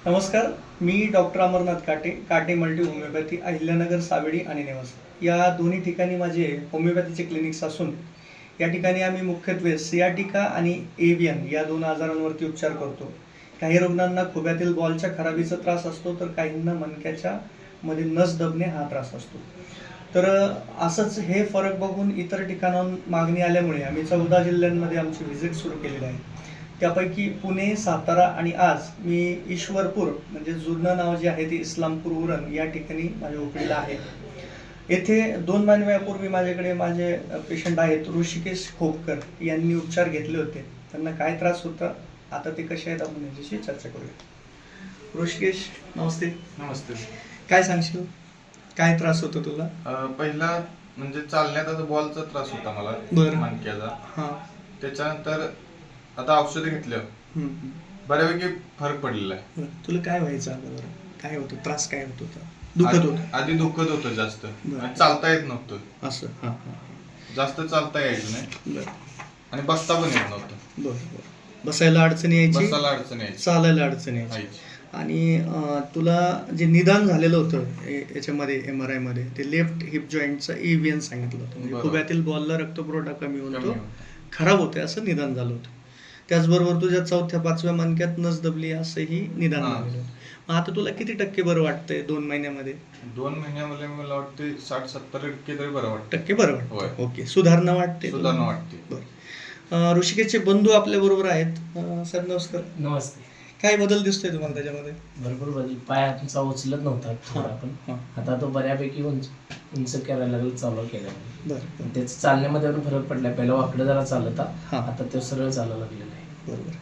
नमस्कार. मी डॉक्टर अमरनाथ काटे multi homeopathy, Ahilyanagar, Savedi आणि नेवासा या दोन्ही ठिकाणी माझे होमिओपॅथीचे क्लिनिक्स असून या ठिकाणी आम्ही मुख्यत्वे सियाटिका आणि एव्हियन या दोन आजारांवरती उपचार करतो. काही रुग्णांना खोब्यातील बॉलच्या खराबीचा त्रास असतो, तर काहींना मणक्याच्या मध्ये नस दबणे हा त्रास असतो. तर असंच हे फरक बघून इतर ठिकाणाहून मागणी आल्यामुळे आम्ही 14 जिल्ह्यांमध्ये आमची व्हिजिट सुरू केलेली आहे. त्यापैकी पुणे, सातारा आणि आज मी ईश्वरपूर म्हणजे जुनं नाव जे आहे ते इस्लामपूर उरण या ठिकाणी माझ्या ओपीडीला आहे. येथे 2 महिन्यापूर्वी माझ्याकडे माझे पेशंट आहेत ऋषिकेश खोपकर यांनी उपचार घेतले होते. त्यांना काय त्रास होता, आता ते कसे आहेत आपण याच्याशी चर्चा करूया. ऋषिकेश, नमस्ते. नमस्ते. काय सांगशील, काय त्रास होतो तुला? पहिला म्हणजे चालण्यात आता बॉलचा त्रास होता मला, बरं. मणक्याचा. त्याच्यानंतर आता औषधं घेतल्यावर बऱ्यापैकी फरक पडलेला आहे. तुला काय व्हायचं अगोदर, काय होतं, त्रास काय होत होता? दुखत होतं? आधी दुखत होतं जास्त, चालता येत नव्हतं. असं जास्त चालता यायचं नाही आणि बसता पण येत नव्हतं. बरोबर. बसायला अडचण यायची, बसायला अडचण यायची, चालायला अडचण यायची. आणि तुला जे निदान झालेलं होतं याच्यामध्ये MRI मध्ये ते लेफ्ट हिप जॉईंटचं एव्हियन सांगितलं होतं. म्हणजे खोब्यातील बॉलला रक्तपुरवठा कमी होतो, खराब होते असं निदान झालं होतं. त्याचबरोबर तुझ्या 4थ्या-5व्या मणक्यात नस दबली असंही निदान झालेलं होतं. मग आता तुला किती टक्के बरं वाटतंय 2 महिन्यामध्ये? 2 महिन्यामध्ये मला वाटते 60-70% तरी बरं वाटतं. टक्के बरं वाटतं. ओके, सुधारणा वाटते? सुधारणा वाटते. बरं. ऋषिकेशचे बंधू आपल्या बरोबर आहेत. सर नमस्कार. नमस्ते. काय बदल दिसतोय तुम्हाला त्याच्यामध्ये? भरपूर बदल. पाय तुमचा उचलत नव्हता थोडा, पण आता तो बऱ्यापैकी उंच करायला लागला, चालू केला. बरं. त्याचं चालण्यामध्ये पण फरक पडलाय. पहिला वाकडं जरा चालत, आता तो सरळ चालायला लागलेला आहे. बरोबर.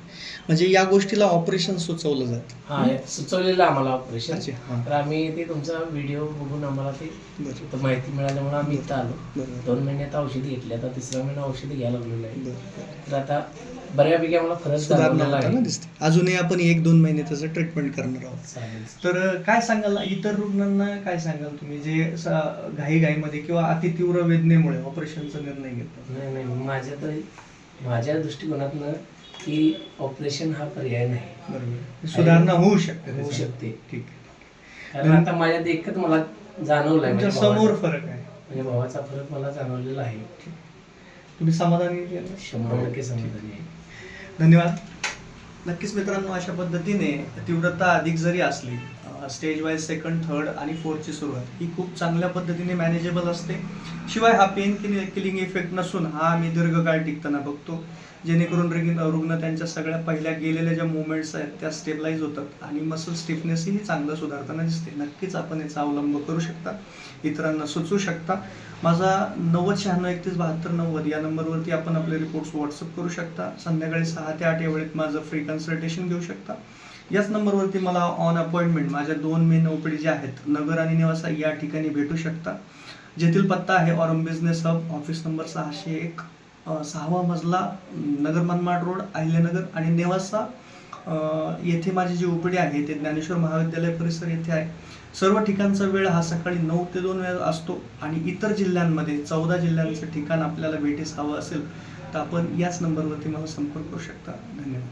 म्हणजे या गोष्टीला ऑपरेशन सुचवलं जातं? हा, सुचवलेलं आम्हाला ऑपरेशन. तर आम्ही ते तुमचा व्हिडिओ बघून आम्हाला ते माहिती मिळाल्यामुळे आम्ही इथं आलो. 2 महिन्यात औषधी घेतली, आता 3रा महिना औषधी घ्यायला लागलेलं आहे. तर आता बऱ्यापैकी आम्ला फरक सुधारणा दिसते. अजूनही आपण 1-2 महिने त्याचं ट्रीटमेंट करणार आहोत. तर काय सांगाल इतर रुग्णांना, काय सांगाल तुम्ही जे घाईमध्ये किंवा अतितीव्र वेदनेमुळे ऑपरेशनचा निर्णय घेतात? नाही, माझ्या दृष्टिकोनातनं की ऑपरेशन हा पर्याय नाही. बरोबर. सुधारणा होऊ शकते. ठीक आहे. कारण आता माझ्यात एकच मला जाणवलंय, समोर फरक आहे, म्हणजे भावाचा फरक मला जाणवलेला आहे. तुम्ही समाधानी? 100% समाधानी आहे. धन्यवाद. नक्कीच मित्रांनो, अशा पद्धतीने तीव्रता अधिक जरी असली, स्टेज वाईज 2nd, 3rd आणि 4thची सुरुवात ही खूप चांगल्या पद्धतीने मॅनेजेबल असते. शिवाय हा पेन किलिंग इफेक्ट नसून हा आम्ही दीर्घकाळ टिकताना बघतो, जेणेकरून रुग्ण त्यांच्या सगळ्या पहिल्या गेलेल्या ज्या मुवमेंट्स आहेत त्या स्टेबलाइज होतात आणि मसल स्टिफनेसही चांगलं सुधारताना दिसते. नक्कीच आपण याचा अवलंब करू शकता, इतरांना सुचवू शकता. माझा 9096317290 या नंबरवरती आपण आपले रिपोर्ट्स व्हॉट्सअप करू शकता. संध्याकाळी 6 ते 8 या वेळेत माझं फ्री कन्सल्टेशन घेऊ शकता. याच नंबरवरती मला ऑन अपॉइंटमेंट माझ्या 2 मेन ओपीडी ज्या आहेत नगर आणि नेवासा या ठिकाणी भेटू शकता. जेथील पत्ता आहे Aurum business hub, office number 601, 6वा मजला, नगर मनमाड रोड, अहिल्यानगर आणि नेवासा. येथे माझी जी ओपीडी आहे ते ज्ञानेश्वर महाविद्यालय परिसर येथे आहे. सर्व ठिकाणचा वेळ हा सकाळी 9 ते 2 वेळ असतो आणि इतर जिल्ह्यांमध्ये 14 जिल्ह्यांचं ठिकाण आपल्याला भेटीस हवं असेल तर आपण याच नंबरवरती मला संपर्क करू शकता. धन्यवाद.